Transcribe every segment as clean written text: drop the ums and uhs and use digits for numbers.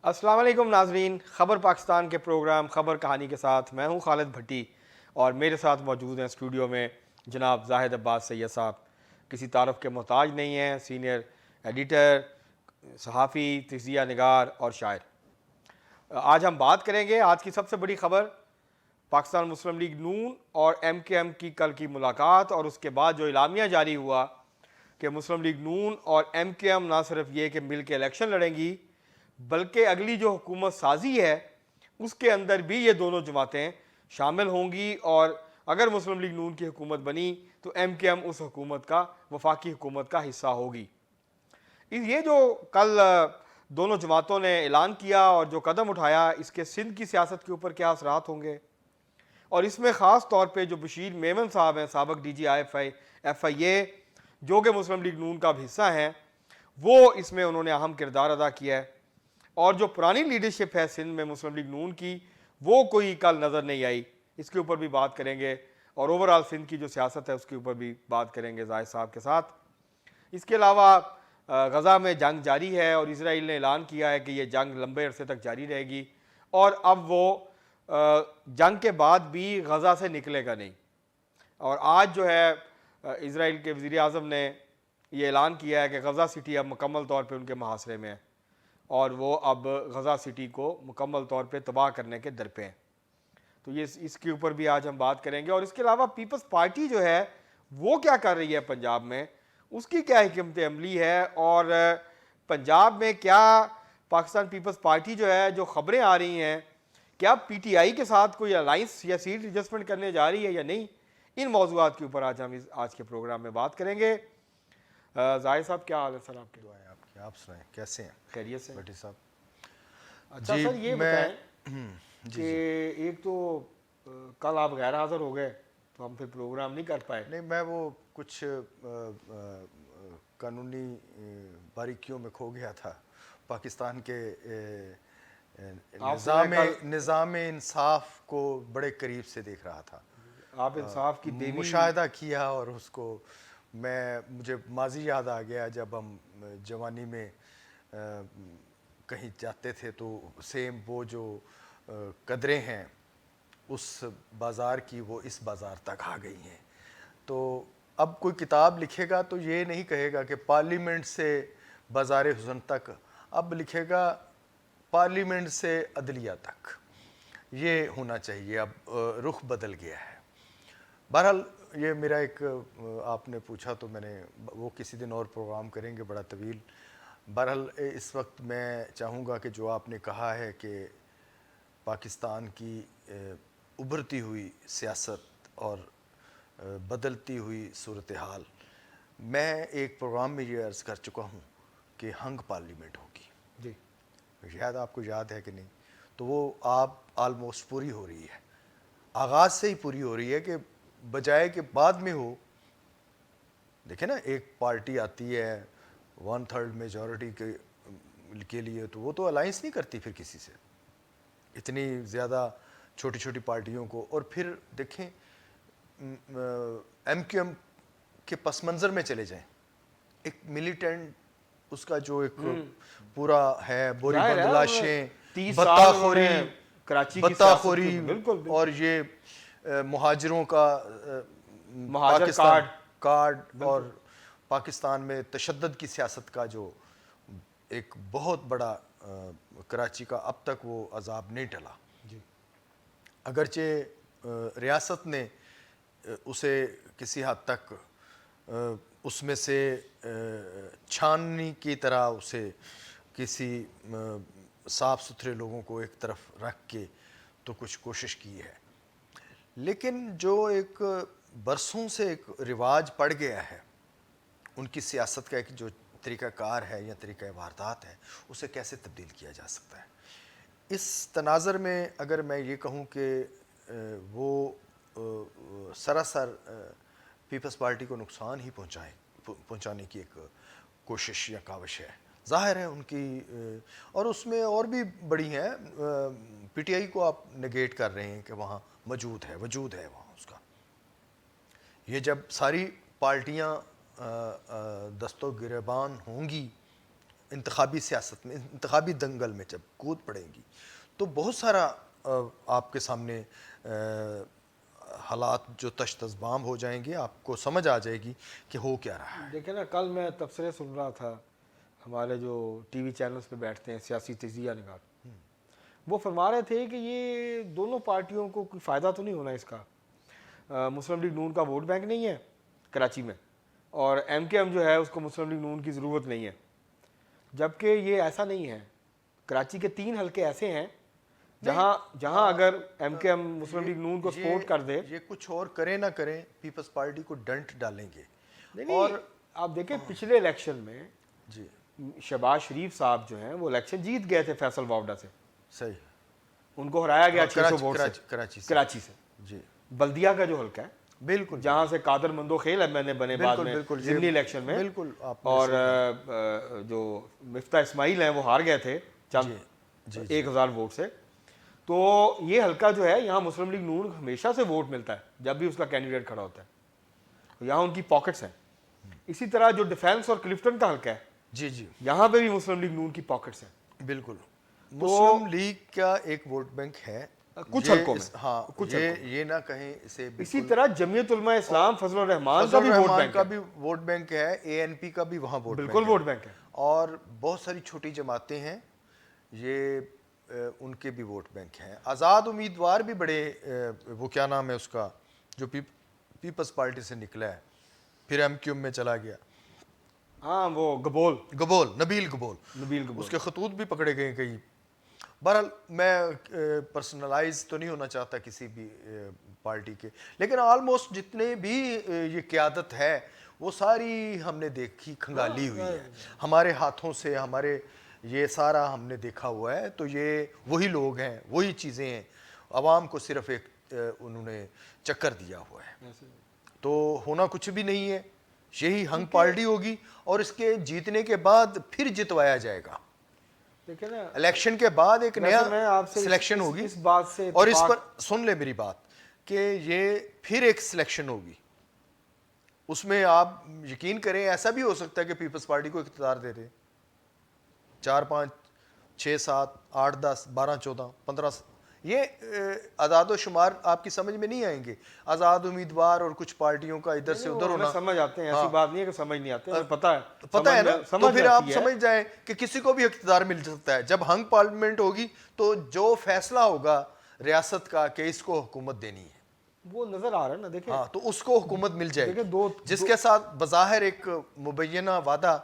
السلام علیکم ناظرین، خبر پاکستان کے پروگرام خبر کہانی کے ساتھ میں ہوں خالد بھٹی اور میرے ساتھ موجود ہیں اسٹوڈیو میں جناب زاہد عباس سید صاحب. کسی تعارف کے محتاج نہیں ہیں، سینئر ایڈیٹر، صحافی، تجزیہ نگار اور شاعر. آج ہم بات کریں گے آج کی سب سے بڑی خبر پاکستان مسلم لیگ نون اور ایم کے ایم کی کل کی ملاقات اور اس کے بعد جو اعلامیہ جاری ہوا کہ مسلم لیگ نون اور ایم کے ایم نہ صرف یہ کہ مل کے الیکشن لڑیں گی بلکہ اگلی جو حکومت سازی ہے اس کے اندر بھی یہ دونوں جماعتیں شامل ہوں گی، اور اگر مسلم لیگ نون کی حکومت بنی تو ایم کے ایم اس حکومت کا، وفاقی حکومت کا حصہ ہوگی. یہ جو کل دونوں جماعتوں نے اعلان کیا اور جو قدم اٹھایا، اس کے سندھ کی سیاست کے اوپر کیا اثرات ہوں گے، اور اس میں خاص طور پہ جو بشیر میمن صاحب ہیں، سابق ڈی جی ایف آئی اے، جو کہ مسلم لیگ نون کا حصہ ہیں، وہ اس میں انہوں نے اہم کردار ادا کیا ہے. اور جو پرانی لیڈرشپ ہے سندھ میں مسلم لیگ نون کی، وہ کوئی کل نظر نہیں آئی. اس کے اوپر بھی بات کریں گے، اور اوورآل سندھ کی جو سیاست ہے اس کے اوپر بھی بات کریں گے زاہد صاحب کے ساتھ. اس کے علاوہ غزہ میں جنگ جاری ہے اور اسرائیل نے اعلان کیا ہے کہ یہ جنگ لمبے عرصے تک جاری رہے گی، اور اب وہ جنگ کے بعد بھی غزہ سے نکلے گا نہیں. اور آج جو ہے اسرائیل کے وزیر اعظم نے یہ اعلان کیا ہے کہ غزہ سٹی اب مکمل طور پہ ان کے محاصرے میں ہے اور وہ اب غزہ سٹی کو مکمل طور پہ تباہ کرنے کے در پہ ہیں. تو یہ اس کے اوپر بھی آج ہم بات کریں گے. اور اس کے علاوہ پیپلز پارٹی جو ہے وہ کیا کر رہی ہے پنجاب میں، اس کی کیا حکمت عملی ہے، اور پنجاب میں کیا پاکستان پیپلز پارٹی جو ہے، جو خبریں آ رہی ہیں، کیا پی ٹی آئی کے ساتھ کوئی الائنس یا سیٹ ایڈجسٹمنٹ کرنے جا رہی ہے یا نہیں، ان موضوعات کے اوپر آج ہم آج کے پروگرام میں بات کریں گے. زاہد صاحب کیا حال ہے سر آپ کے؟ دعائیں آپ کی، آپ سنائیں کیسے ہیں؟ خیریت سے؟ بھٹی صاحب. اچھا سر یہ بتائیں جی کہ ایک تو کل آپ غیر حاضر ہو گئے تو ہم پھر پروگرام نہیں کر پائے. نہیں، میں وہ کچھ قانونی باریکیوں میں کھو گیا تھا. پاکستان کے نظام انصاف کو بڑے قریب سے دیکھ رہا تھا. آپ انصاف کی دیوی مشاہدہ کیا اور اس کو مجھے ماضی یاد آ گیا جب ہم جوانی میں کہیں جاتے تھے تو سیم وہ جو قدریں ہیں اس بازار کی وہ اس بازار تک آ گئی ہیں. تو اب کوئی کتاب لکھے گا تو یہ نہیں کہے گا کہ پارلیمنٹ سے بازار حسن تک، اب لکھے گا پارلیمنٹ سے عدلیہ تک. یہ ہونا چاہیے، اب رخ بدل گیا ہے. بہرحال یہ میرا ایک آپ نے پوچھا تو میں نے وہ کسی دن اور پروگرام کریں گے بڑا طویل. بہرحال اس وقت میں چاہوں گا کہ جو آپ نے کہا ہے کہ پاکستان کی ابھرتی ہوئی سیاست اور بدلتی ہوئی صورتحال، میں ایک پروگرام میں یہ عرض کر چکا ہوں کہ ہنگ پارلیمنٹ ہوگی. جی شاید آپ کو یاد ہے کہ نہیں. تو وہ آپ آلموسٹ پوری ہو رہی ہے، آغاز سے ہی پوری ہو رہی ہے، کہ بجائے کہ بعد میں ہو. دیکھیں نا، ایک پارٹی آتی ہے 1/3 میجورٹی کے لیے تو وہ تو الائنس نہیں کرتی پھر کسی سے، اتنی زیادہ چھوٹی چھوٹی پارٹیوں کو. اور پھر دیکھیں ایم کیو ایم کے پس منظر میں چلے جائیں، ایک ملیٹنٹ اس کا جو ایک پورا ہے، بوری بند لاشیں، بتہ خوری اور یہ مہاجروں کا پاکستان کارڈ اور پاکستان میں تشدد کی سیاست کا جو ایک بہت بڑا کراچی کا اب تک وہ عذاب نہیں ٹلا. اگرچہ ریاست نے اسے کسی حد تک اس میں سے چھاننی کی طرح اسے کسی صاف ستھرے لوگوں کو ایک طرف رکھ کے تو کچھ کوشش کی ہے. لیکن جو ایک برسوں سے ایک رواج پڑ گیا ہے ان کی سیاست کا، ایک جو طریقہ کار ہے یا طریقہ واردات ہے، اسے کیسے تبدیل کیا جا سکتا ہے. اس تناظر میں اگر میں یہ کہوں کہ وہ سراسر پیپلز پارٹی کو نقصان ہی پہنچانے کی ایک کوشش یا کاوش ہے. ظاہر ہے ان کی، اور اس میں اور بھی بڑی ہیں. پی ٹی آئی کو آپ نگیٹ کر رہے ہیں کہ وہاں وجود ہے وہاں اس کا. یہ جب ساری پارٹیاں دست و گریبان ہوں گی انتخابی سیاست میں, انتخابی دنگل میں جب کود پڑیں گی تو بہت سارا آپ کے سامنے حالات جو تشت ازبام ہو جائیں گے, آپ کو سمجھ آ جائے گی کہ ہو کیا رہا ہے. دیکھیں نا, کل میں تبصرے سن رہا تھا ہمارے جو ٹی وی چینلز پہ بیٹھتے ہیں سیاسی تجزیہ نگار, وہ فرما رہے تھے کہ یہ دونوں پارٹیوں کو کوئی فائدہ تو نہیں ہونا اس کا. مسلم لیگ نون کا ووٹ بینک نہیں ہے کراچی میں, اور ایم کے ایم جو ہے اس کو مسلم لیگ نون کی ضرورت نہیں ہے, جبکہ یہ ایسا نہیں ہے. کراچی کے 3 حلقے ایسے ہیں جہاں اگر ایم کے ایم مسلم لیگ نون کو سپورٹ کر دے, یہ کچھ اور کریں نہ کریں پیپلز پارٹی کو ڈنٹ ڈالیں گے. اور آپ دیکھیں پچھلے الیکشن میں جی شہباز شریف صاحب جو ہیں وہ الیکشن جیت گئے تھے فیصل واوڈا سے, صحیح, ان کو ہرایا گیا 600 ووٹ سے کراچی سے. جی بلدیہ کا جو حلقہ ہے بالکل, جہاں سے قادر مندو خیل ایم این اے بنے بعد میں ضمنی الیکشن میں, بالکل, اور جو مفتاح اسماعیل ہیں وہ ہار گئے تھے چند 1000 ووٹ سے. تو یہ حلقہ جو ہے یہاں مسلم لیگ نون ہمیشہ سے ووٹ ملتا ہے جب بھی اس کا کینڈیڈیٹ کھڑا ہوتا ہے, یہاں ان کی پاکٹس ہیں. اسی طرح جو ڈیفینس اور کلفٹن کا حلقہ ہے جی جی یہاں پہ بھی مسلم لیگ نون کی پاکٹس ہیں. بالکل, مسلم لیگ کا ایک ووٹ بینک ہے کچھ حلقوں میں, ہاں, یہ نہ کہیں اسے. اسی طرح جمیعت علماء اسلام فضل الرحمان کا بھی ووٹ بینک ہے, اے این پی کا بھی وہاں بالکل ووٹ بینک ہے, اور بہت ساری چھوٹی جماعتیں ہیں, یہ ان کے بھی ووٹ بینک ہیں. آزاد امیدوار بھی بڑے, وہ کیا نام ہے اس کا جو پیپلز پارٹی سے نکلا ہے پھر ایم کیو ایم میں چلا گیا, ہاں وہ گبول, نبیل گبول, اس کے خطوط بھی پکڑے گئے کئی. بہرحال میں پرسنلائز تو نہیں ہونا چاہتا کسی بھی پارٹی کے, لیکن آلموسٹ جتنے بھی یہ قیادت ہے وہ ساری ہم نے دیکھی کھنگالی ہوئی ہے ہمارے ہاتھوں سے, ہمارے یہ سارا ہم نے دیکھا ہوا ہے. تو یہ وہی لوگ ہیں, وہی چیزیں ہیں, عوام کو صرف ایک انہوں نے چکر دیا ہوا ہے. تو ہونا کچھ بھی نہیں ہے, یہی ہنگ پارٹی ہوگی اور اس کے جیتنے کے بعد پھر جتوایا جائے گا. دیکھیں نا الیکشن کے بعد ایک نیا سلیکشن ہوگی, اس بات سے اور اس پر سن لے میری بات کہ یہ پھر ایک سلیکشن ہوگی, اس میں آپ یقین کریں ایسا بھی ہو سکتا ہے کہ پیپلز پارٹی کو اقتدار دے دے 4 5 6 7 8 10 12 14 15. یہ اعداد و شمار آپ کی سمجھ میں نہیں آئیں گے. آزاد امیدوار اور کچھ پارٹیوں کا ادھر سے ادھر ہونا سمجھ آتے ہیں, ایسی بات نہیں ہے کہ سمجھ نہیں آتے, پتہ ہے نا. تو پھر آپ سمجھ جائیں کہ کسی کو بھی اقتدار مل سکتا ہے. جب ہنگ پارلیمنٹ ہوگی تو جو فیصلہ ہوگا ریاست کا کہ اس کو حکومت دینی ہے وہ نظر آ رہا ہے نا. دیکھیں ہاں, تو اس کو حکومت مل جائے گی, جس کے ساتھ بظاہر ایک مبینہ وعدہ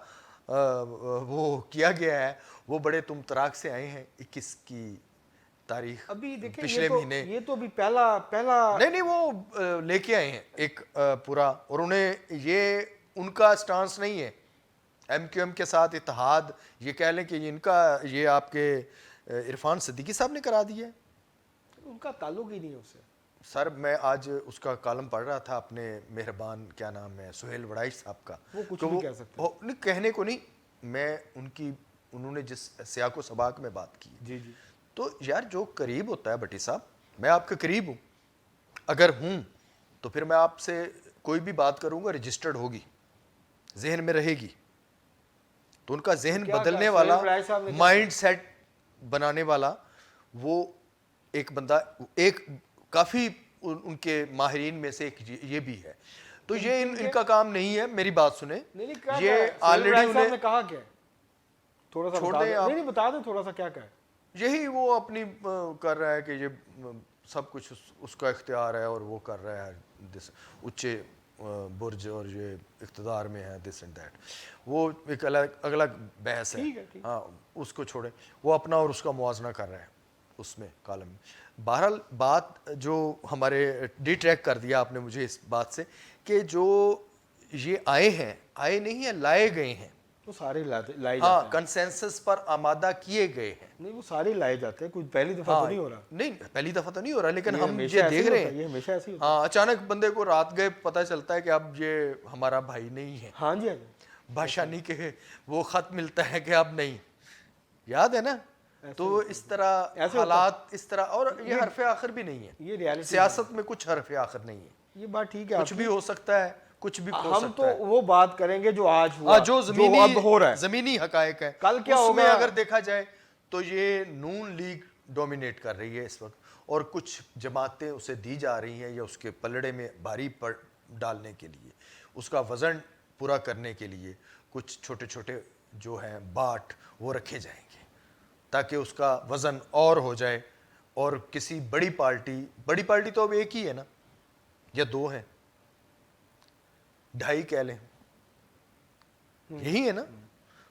وہ کیا گیا ہے. وہ بڑے تم تراک سے آئے ہیں 21 کی تاریخ ابھی دیکھیں پچھلے مہینے, یہ تو ابھی پہلا نہیں وہ لے کے آئے ہیں ایک پورا, اور انہیں یہ ان کا سٹانس نہیں ہے ایم کیو ایم کے ساتھ اتحاد. یہ کہہ لیں کہ ان کا یہ آپ کے عرفان صدیقی صاحب نے کرا دیا ہے, ان کا تعلق ہی نہیں ہے اس سے. سر میں آج اس کا کالم پڑھ رہا تھا اپنے مہربان کیا نام ہے سہیل وڑائش صاحب کا, وہ کچھ نہیں کہہ سکتے, نہیں کہنے کو نہیں, میں انہوں نے جس سیاق و سباق میں بات کی جی جی, تو یار جو قریب ہوتا ہے بھٹی صاحب, میں آپ کے قریب ہوں, اگر ہوں تو پھر میں آپ سے کوئی بھی بات کروں گا رجسٹرڈ ہوگی, ذہن میں رہے گی. تو ان کا ذہن بدلنے والا, مائنڈ سیٹ بنانے والا وہ ایک بندہ, ایک کافی ان کے ماہرین میں سے ایک یہ بھی ہے. تو یہ ان کا کام نہیں ہے. میری بات سنیں, یہ آلریڈی انہیں نے کہا کیا, تھوڑا سا چھوڑ دیں آپ, نہیں بتا دیں تھوڑا سا کیا کہا ہے. یہی وہ اپنی کر رہا ہے کہ یہ سب کچھ اس کا اختیار ہے اور وہ کر رہا ہے اونچے برج اور یہ اقتدار میں ہے دس اینڈ دیٹ. وہ ایک اگلا بحث ہے, ہاں اس کو چھوڑیں. وہ اپنا اور اس کا موازنہ کر رہا ہے اس میں کالم میں. بہرحال بات جو ہمارے ڈی ٹریک کر دیا آپ نے مجھے اس بات سے کہ جو یہ آئے ہیں, آئے نہیں ہیں, لائے گئے ہیں, وہ سارے لائے جاتے ہاں ہیں, کنسنسس پر آمادہ کیے گئے ہیں. نہیں وہ سارے لائے جاتے ہیں, کوئی پہلی دفعہ تو نہیں ہو رہا. نہیں پہلی دفعہ تو نہیں ہو رہا, لیکن ہم یہ دیکھ رہے ہیں یہ ہمیشہ ایسے ہی. ہاں, اچانک بندے کو رات گئے پتہ چلتا ہے کہ اب یہ ہمارا بھائی نہیں ہے. ہاں جی, بادشاہی کے وہ خط ملتا ہے کہ اب نہیں, یاد ہے نا. تو اس طرح حالات اس طرح, اور یہ حرف آخر بھی نہیں ہے, یہ ریالٹی سیاست میں کچھ حرف آخر نہیں ہے. یہ بات ٹھیک ہے, کچھ بھی ہو سکتا ہے, کچھ بھی ہو ہم سکتا تو ہے. وہ بات کریں گے جو آج ہوا, جو اب ہو رہا ہے. زمینی حقائق ہے, کل کیا اس میں ہوگا؟ اگر دیکھا جائے تو یہ نون لیگ ڈومینیٹ کر رہی ہے اس وقت, اور کچھ جماعتیں اسے دی جا رہی ہیں یا اس کے پلڑے میں بھاری ڈالنے کے لیے, اس کا وزن پورا کرنے کے لیے کچھ چھوٹے چھوٹے جو ہیں باٹ وہ رکھے جائیں گے تاکہ اس کا وزن اور ہو جائے, اور کسی بڑی پارٹی تو اب ایک ہی ہے نا یا دو ہیں, 2.5 کہہ لیں, یہی ہے نا.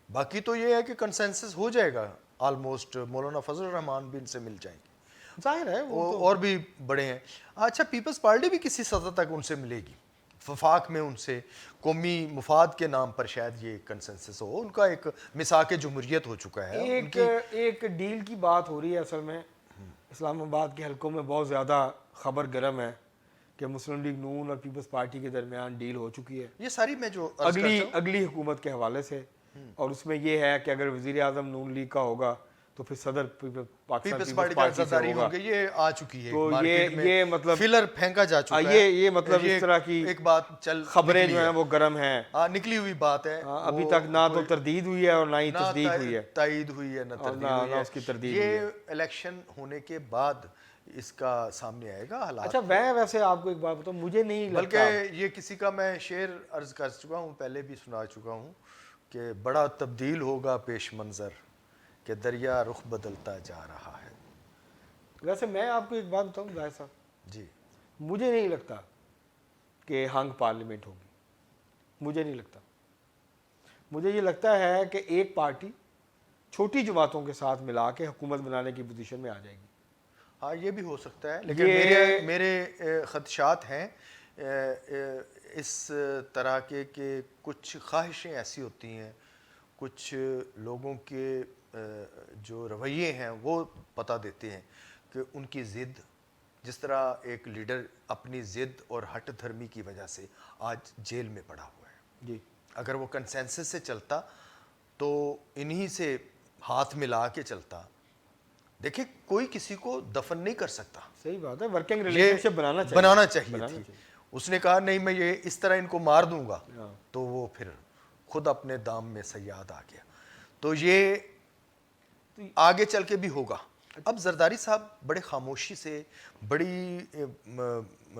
باقی تو یہ ہے کہ کنسنسس ہو جائے گا آلموسٹ, مولانا فضل الرحمان بھی ان سے مل جائیں گے, ظاہر ہے اور بھی بڑے ہیں. اچھا پیپلز پارٹی بھی کسی سطح تک ان سے ملے گی, وفاق میں ان سے قومی مفاد کے نام پر شاید یہ کنسنسس ہو. ان کا ایک مساق جمہوریت ہو چکا ہے. ایک ڈیل کی بات ہو رہی ہے اصل میں, اسلام آباد کے حلقوں میں بہت زیادہ خبر گرم ہے کہ مسلم لیگ نون اور پیپلز پارٹی کے درمیان ڈیل ہو چکی ہے یہ ساری میں جو اگلی حکومت کے حوالے سے, اور اس میں یہ ہے کہ اگر وزیر اعظم نون لیگ کا ہوگا تو پھر صدر پاکستان پیپلز پیپلز پارٹی پارٹی سے ہوگا. ہوں گے. یہ آ چکی ہے تو مارکیٹ میں, یہ مطلب فلر پھینکا جا چکا ہے. یہ مطلب اس طرح کی ایک بات خبریں جو ہیں وہ گرم ہیں, نکلی ہوئی بات ہے. ابھی تک نہ تو تردید ہوئی ہے اور نہ ہی تصدیق ہوئی ہے, تائید ہوئی ہے, نہ تردید ہوئی ہے, اس کی تردید ہوئی ہے. یہ الیکشن ہونے کے بعد اس کا سامنے آئے گا حالات. اچھا میں ویسے آپ کو ایک بات بتاؤں, مجھے نہیں لگتا, بلکہ یہ کسی کا میں شعر عرض کر چکا ہوں, پہلے بھی سنا چکا ہوں کہ بڑا تبدیل ہوگا پیش منظر کہ دریا رخ بدلتا جا رہا ہے. ویسے میں آپ کو ایک بات بتاؤں ظاہر صاحب, جی مجھے نہیں لگتا کہ ہنگ پارلیمنٹ ہوگی, مجھے نہیں لگتا. مجھے یہ لگتا ہے کہ ایک پارٹی چھوٹی جماعتوں کے ساتھ ملا کے حکومت بنانے کی پوزیشن میں آ جائے گی. ہاں یہ بھی ہو سکتا ہے, لیکن میرے خدشات ہیں اس طرح کے کہ کچھ خواہشیں ایسی ہوتی ہیں, کچھ لوگوں کے جو رویے ہیں وہ پتہ دیتے ہیں کہ ان کی ضد, جس طرح ایک لیڈر اپنی ضد اور ہٹ دھرمی کی وجہ سے آج جیل میں پڑا ہوا ہے. جی, اگر وہ کنسنسس سے چلتا تو انہی سے ہاتھ ملا کے چلتا. دیکھیں کوئی کسی کو دفن نہیں کر سکتا, صحیح بات ہے, ورکنگ ریلیشن شپ بنانا چاہیے تھی. اس نے کہا نہیں میں یہ اس طرح ان کو مار دوں گا, تو وہ پھر خود اپنے دام میں صیاد آ گیا. تو یہ آگے چل کے بھی ہوگا. اب زرداری صاحب بڑے خاموشی سے, بڑی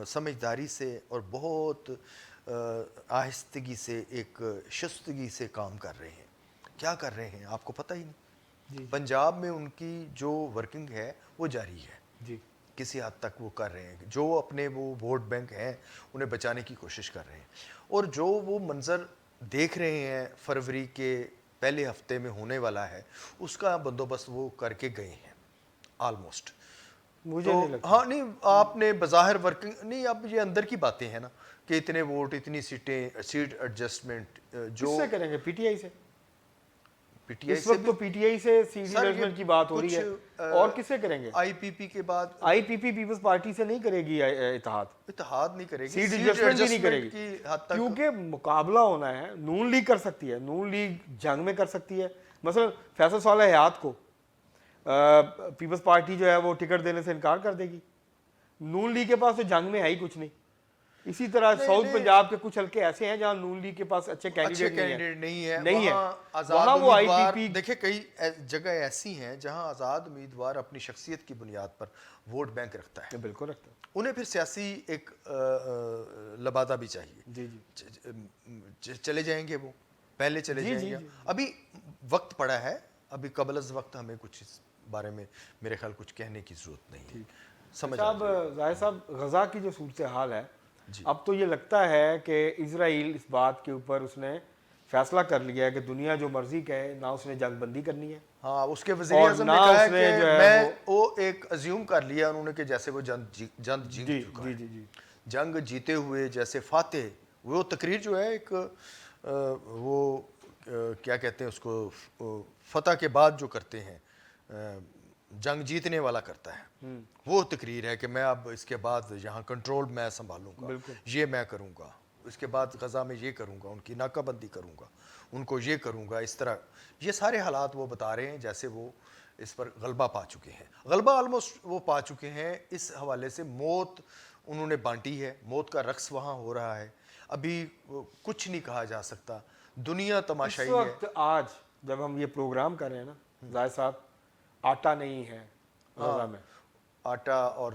سمجھداری سے اور بہت آہستگی سے, ایک شستگی سے کام کر رہے ہیں. کیا کر رہے ہیں آپ کو پتہ ہی نہیں. پنجاب میں ان کی جو ورکنگ ہے وہ جاری ہے, جی کسی حد تک وہ کر رہے ہیں, جو اپنے وہ ووٹ بینک ہیں انہیں بچانے کی کوشش کر رہے ہیں. اور جو وہ منظر دیکھ رہے ہیں فروری کے پہلے ہفتے میں ہونے والا ہے, اس کا بندوبست وہ کر کے گئے ہیں آلموسٹ. مجھے نہیں لگتا. ہاں نہیں, آپ نے بظاہر ورکنگ نہیں, اب یہ اندر کی باتیں ہیں نا کہ اتنے ووٹ, اتنی سیٹیں, سیٹ ایڈجسٹمنٹ جو کس سے کریں گے, پی ٹی آئی سے. پی ٹی آئی اس سے وقت تو پی ٹی آئی سے سیٹ ایڈجسٹمنٹ کی بات ہو رہی ہے, اور کس سے کریں گے. آئی پی پی کے بعد آئی پی پی پیپلز پارٹی سے نہیں کرے گی اتحاد نہیں کرے گی, سیٹ ایڈجسٹمنٹ بھی نہیں کرے گی, کی حد تک کیونکہ مقابلہ ہونا ہے. نون لیگ کر سکتی ہے, نون لیگ جنگ میں کر سکتی ہے. مثلا فیصل صالح حیات کو پیپلز پارٹی جو ہے وہ ٹکٹ دینے سے انکار کر دے گی. نون لیگ کے پاس تو جنگ میں ہے ہی کچھ نہیں. اسی طرح ساؤتھ پنجاب کے کچھ حلقے ایسے ہیں جہاں نون لیگ کے پاس اچھے کینڈیڈیٹ نہیں ہے, وہاں وہ آئی پی پی. دیکھیں کئی جگہ ایسی ہیں جہاں آزاد امیدوار اپنی شخصیت کی بنیاد پر ووٹ بینک رکھتا ہے, بالکل رکھتا ہے, انہیں پھر سیاسی ایک لبادہ بھی چاہیے. جی جی چلے جائیں گے, وہ پہلے چلے جائیں گے. ابھی وقت پڑا ہے, ابھی قبل از وقت ہمیں کچھ اس بارے میں میرے خیال کچھ کہنے کی ضرورت نہیں ہے. سمجھ صاحب ظاہر صاحب, غزہ کی جو صورتحال ہے, اب تو یہ لگتا ہے کہ اسرائیل اس بات کے اوپر اس نے فیصلہ کر لیا ہے کہ دنیا جو مرضی کہے, نہ اس نے جنگ بندی کرنی ہے. ہاں, اس کے وزیر اعظم نے کہا ہے کہ میں وہ ایک ازیوم کر لیا انہوں نے کہ جیسے وہ جنگ جیت چکا ہے, جنگ جیتے ہوئے جیسے فاتح. وہ تقریر جو ہے ایک وہ کیا کہتے ہیں اس کو, فتح کے بعد جو کرتے ہیں, جنگ جیتنے والا کرتا ہے, وہ تقریر ہے کہ میں اب اس کے بعد یہاں کنٹرول میں سنبھالوں گا, یہ میں کروں گا, اس کے بعد غزہ میں یہ کروں گا, ان کی ناکہ بندی کروں گا, ان کو یہ کروں گا, اس طرح. یہ سارے حالات وہ بتا رہے ہیں جیسے وہ اس پر غلبہ پا چکے ہیں. غلبہ آلموسٹ وہ پا چکے ہیں. اس حوالے سے موت انہوں نے بانٹی ہے, موت کا رقص وہاں ہو رہا ہے. ابھی کچھ نہیں کہا جا سکتا. دنیا اس تماشائی ہے. وقت آج جب ہم یہ پروگرام کر رہے ہیں نا زاہد صاحب، آٹا نہیں ہے غزہ میں، آٹا اور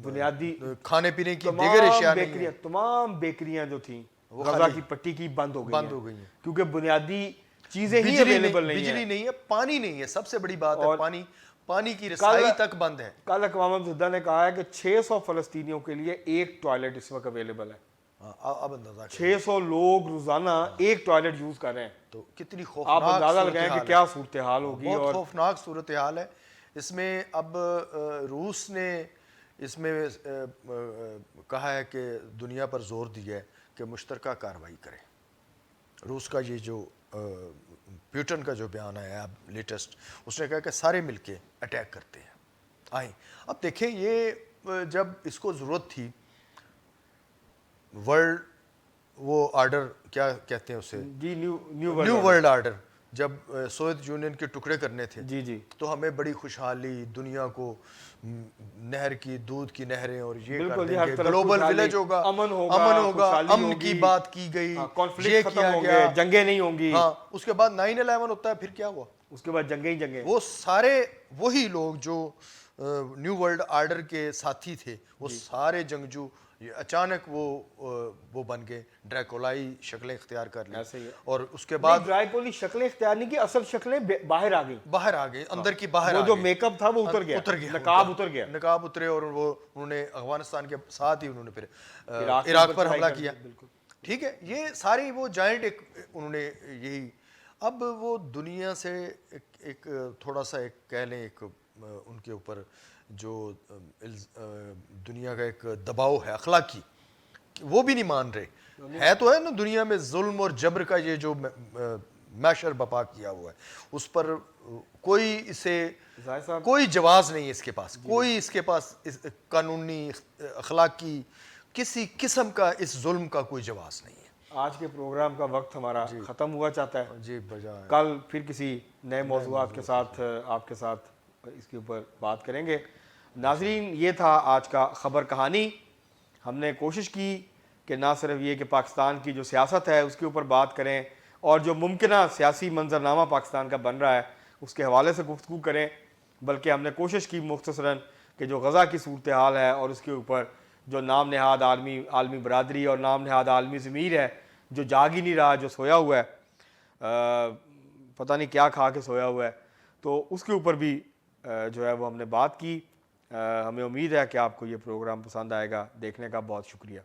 بنیادی کھانے پینے کی دیگر اشیاء نہیں بیکریاں، ہیں. تمام بیکریاں جو تھیں وہ غزہ خالی کی پٹی کی بند ہو ہو گئی ہیں. کیونکہ بنیادی چیزیں ہی اویلیبل نہیں بجلی ہیں. نہیں ہے، پانی نہیں ہے. سب سے بڑی بات ہے اور پانی کی رسائی تک بند ہے. کل اقوام متحدہ نے کہا ہے کہ 600 فلسطینیوں کے لیے ایک ٹوائلٹ اس وقت اویلیبل ہے. اب اندازہ کریں 600 لوگ روزانہ ایک ٹوائلٹ یوز کر رہے ہیں. تو کتنی آپ خوفناک اندازہ لگائیں کہ کیا صورتحال ہوگی. بہت اور خوفناک صورتحال ہے. اس میں اب روس نے اس میں کہا ہے کہ دنیا پر زور دیا ہے کہ مشترکہ کارروائی کرے. روس کا یہ جو پیوٹن کا جو بیان آیا اب لیٹسٹ، اس نے کہا کہ سارے مل کے اٹیک کرتے ہیں. آئیں اب دیکھیں، یہ جب اس کو ضرورت تھی ورلڈ وہ آرڈر کیا کہتے ہیں اسے، جی نیو ورلڈ آرڈر، جب سوویت یونین کے ٹکڑے کرنے تھے جی جی تو ہمیں بڑی خوشحالی، دنیا کو نہر کی دودھ کی نہریں اور یہ کر بالکل، دیں ہر گے، طرف گلوبل خوشحالی، ولیج ہوگا، امن ہوگا، خوشحالی امن ہوگی، کی بات کی گئی، یہ کانفلکٹ ختم کیا ہوں گے، گیا. جنگیں نہیں ہوں گی. ہاں اس کے بعد 9/11 ہوتا ہے. پھر کیا ہوا؟ اس کے بعد جنگیں ہی جنگیں. وہ سارے وہی لوگ جو نیو ورلڈ آرڈر کے ساتھی تھے، وہ سارے جنگجو اچانک وہ بن گئے، ڈریکولائی شکلیں اختیار کر لی. ایسے ہی ہے. اور اس کے بعد ڈرائیکولی شکلیں اختیار نہیں کی، اصل شکلیں باہر آ گئیں. اندر کی باہر وہ آ جو گئی. میک اپ تھا وہ اتر گیا، نقاب اتر گیا. نقاب اترے اور وہ انہوں نے افغانستان کے ساتھ ہی انہوں نے پھر عراق پر حملہ کیا. ٹھیک ہے، یہ ساری وہ جائنٹ انہوں نے یہی. اب وہ دنیا سے ایک تھوڑا سا ایک کہہ لیں ایک ان کے اوپر جو دنیا کا ایک دباؤ ہے اخلاقی، وہ بھی نہیں مان رہے. ہے تو ہے نا دنیا میں ظلم اور جبر کا یہ جو میشر بپا کیا ہوا ہے، اس پر کوئی اسے کوئی جواز نہیں ہے اس کے پاس. کوئی اس کے پاس قانونی اخلاقی کسی قسم کا اس ظلم کا کوئی جواز نہیں ہے. آج کے پروگرام کا وقت ہمارا ختم ہوا چاہتا ہے. جی بجائے کل پھر کسی نئے موضوعات کے ساتھ آپ کے ساتھ اس کے اوپر بات کریں گے. ناظرین، یہ تھا آج کا خبر کہانی. ہم نے کوشش کی کہ نہ صرف یہ کہ پاکستان کی جو سیاست ہے اس کے اوپر بات کریں اور جو ممکنہ سیاسی منظرنامہ پاکستان کا بن رہا ہے اس کے حوالے سے گفتگو کریں، بلکہ ہم نے کوشش کی مختصراً کہ جو غزہ کی صورتحال ہے اور اس کے اوپر جو نام نہاد عالمی برادری اور نام نہاد عالمی ضمیر ہے جو جاگ ہی نہیں رہا، جو سویا ہوا ہے، پتہ نہیں کیا کھا کے سویا ہوا ہے، تو اس کے اوپر بھی جو ہے وہ ہم نے بات کی. ہمیں امید ہے کہ آپ کو یہ پروگرام پسند آئے گا. دیکھنے کا بہت شکریہ.